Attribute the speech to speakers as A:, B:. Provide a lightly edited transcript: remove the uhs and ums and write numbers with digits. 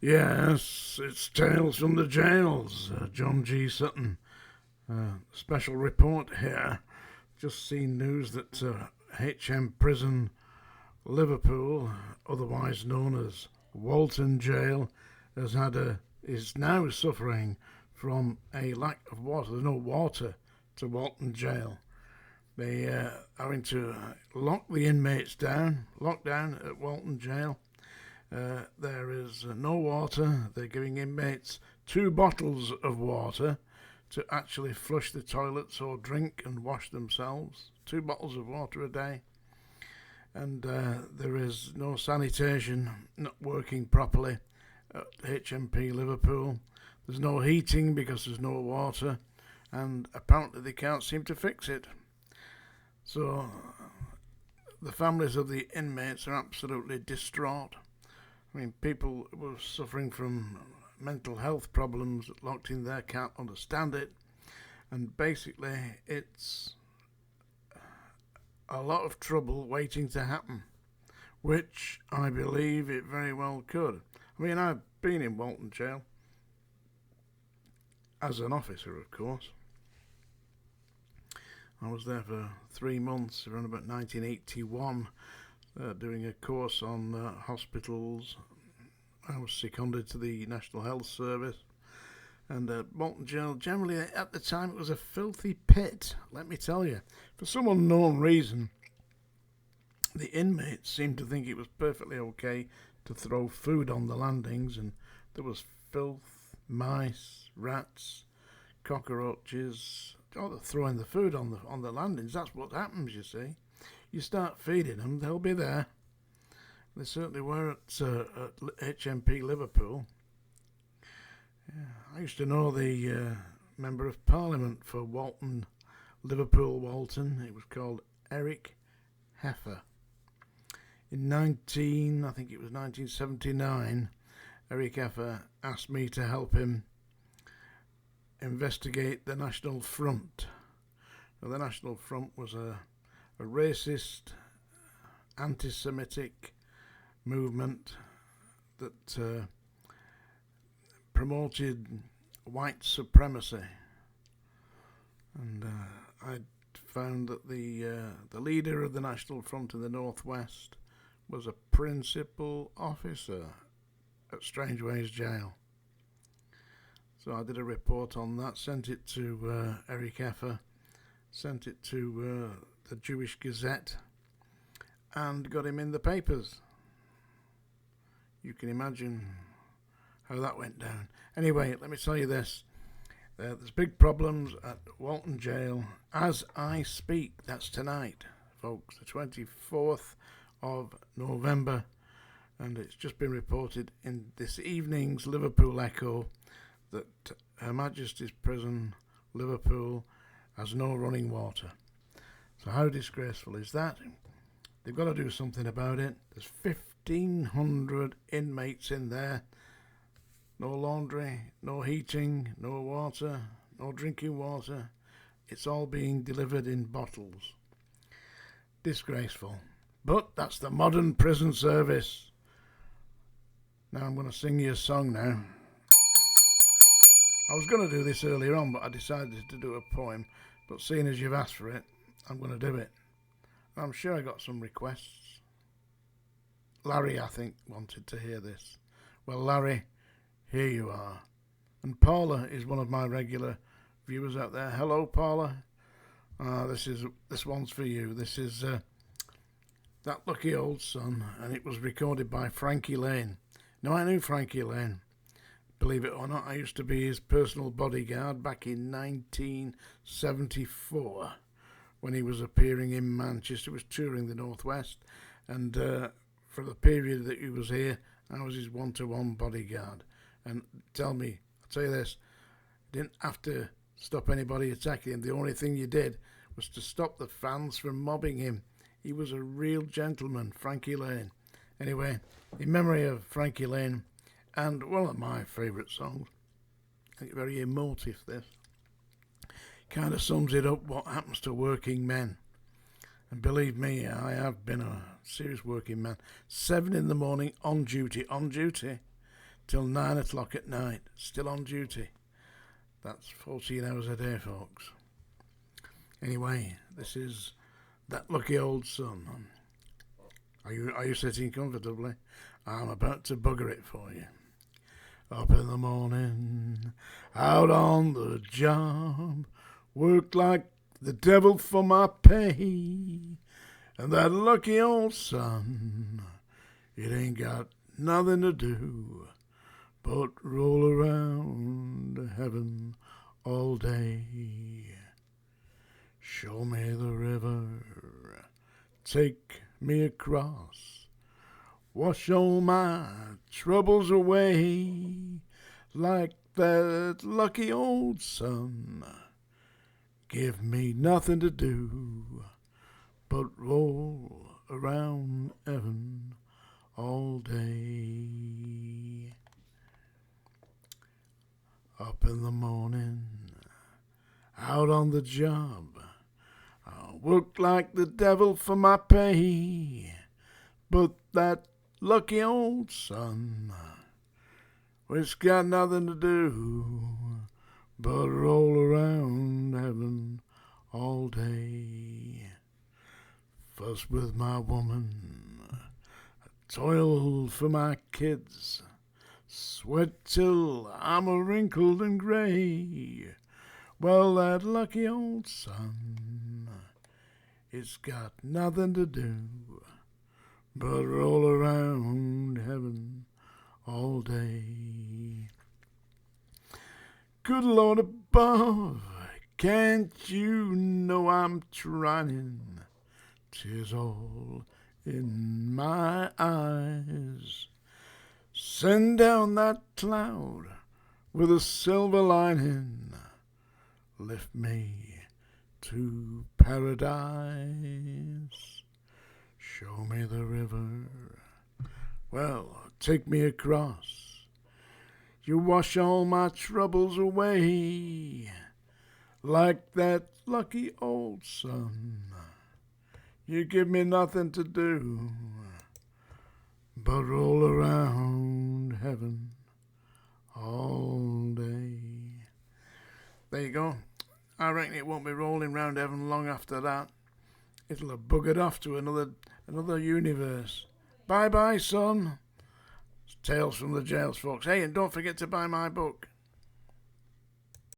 A: Yes, it's Tales from the Jails. John G. Sutton. Special report here. Just seen news that HM Prison Liverpool, otherwise known as Walton Jail, is now suffering from a lack of water. There's no water to Walton Jail. They are having to lock the inmates down, lockdown at Walton Jail. There is no water. They're giving inmates 2 bottles of water to actually flush the toilets or drink and wash themselves. 2 bottles of water a day. And there is no sanitation not working properly at HMP Liverpool. There's no heating because there's no water, and apparently they can't seem to fix it. So the families of the inmates are absolutely distraught. I mean, people were suffering from mental health problems locked in there, can't understand it. And basically, it's a lot of trouble waiting to happen, which I believe it very well could. I mean, I've been in Walton Jail as an officer, of course. I was there for 3 months around about 1981, doing a course on hospitals. I was seconded to the National Health Service. And Walton Jail, generally at the time, it was a filthy pit, let me tell you. For some unknown reason, the inmates seemed to think it was perfectly okay to throw food on the landings, and there was filth, mice, rats, cockroaches. Oh, they're throwing the food on the landings. That's what happens, you see. You start feeding them, they'll be there. They certainly were at HMP Liverpool. Yeah, I used to know the Member of Parliament for Walton, Liverpool Walton. It was called Eric Heffer. In 1979, Eric Heffer asked me to help him investigate the National Front. Now, the National Front was a racist, anti-Semitic movement that promoted white supremacy, and I found that the leader of the National Front in the Northwest was a principal officer at Strangeways Jail. So I did a report on that, sent it to Eric Heffer, sent it to the Jewish Gazette, and got him in the papers. You can imagine how that went down. Anyway, let me tell you this. There's big problems at Walton Jail as I speak. That's tonight, folks, the 24th of November. And it's just been reported in this evening's Liverpool Echo that Her Majesty's Prison, Liverpool, has no running water. So how disgraceful is that? They've got to do something about it. There's 1,500 inmates in there. No laundry, no heating, no water, no drinking water. It's all being delivered in bottles. Disgraceful. But that's the modern prison service. Now I'm going to sing you a song now. I was going to do this earlier on, but I decided to do a poem. But seeing as you've asked for it, I'm going to do it. I'm sure I got some requests. Larry, I think, wanted to hear this. Well, Larry, here you are. And Paula is one of my regular viewers out there. Hello, Paula. This one's for you. This is That Lucky Old Son, and it was recorded by Frankie Lane. Now, I knew Frankie Lane. Believe it or not, I used to be his personal bodyguard back in 1974 when he was appearing in Manchester. He was touring the Northwest, and for the period that he was here, I was his one-to-one bodyguard. And I'll tell you this, you didn't have to stop anybody attacking him. The only thing you did was to stop the fans from mobbing him. He was a real gentleman, Frankie Lane. Anyway, in memory of Frankie Lane, and one of my favourite songs, I think very emotive, this, kind of sums it up what happens to working men. And believe me, I have been a serious working man. 7 in the morning, on duty, till 9 o'clock at night, still on duty. That's 14 hours a day, folks. Anyway, this is That Lucky Old Sun. Are you sitting comfortably? I'm about to bugger it for you. Up in the morning, out on the job, work like the devil for my pay, and that lucky old sun, it ain't got nothing to do but roll around heaven all day. Show me the river, take me across, wash all my troubles away, like that lucky old sun. Give me nothing to do but roll around heaven all day. Up in the morning, out on the job, I work like the devil for my pay, but that lucky old sun, it's got nothing to do but roll around heaven all day. Fuss with my woman, toil for my kids, sweat till I'm a wrinkled and grey. Well, that lucky old sun, it's got nothing to do but roll around heaven all day. Good Lord above, can't you know I'm trying? 'Tis all in my eyes. Send down that cloud with a silver lining. Lift me to paradise. Show me the river. Well, take me across. You wash all my troubles away, like that lucky old sun. You give me nothing to do but roll around heaven all day. There you go. I reckon it won't be rolling round heaven long after that. It'll have buggered off to another universe. Bye-bye, son. Tales from the Jails, folks. Hey, and don't forget to buy my book.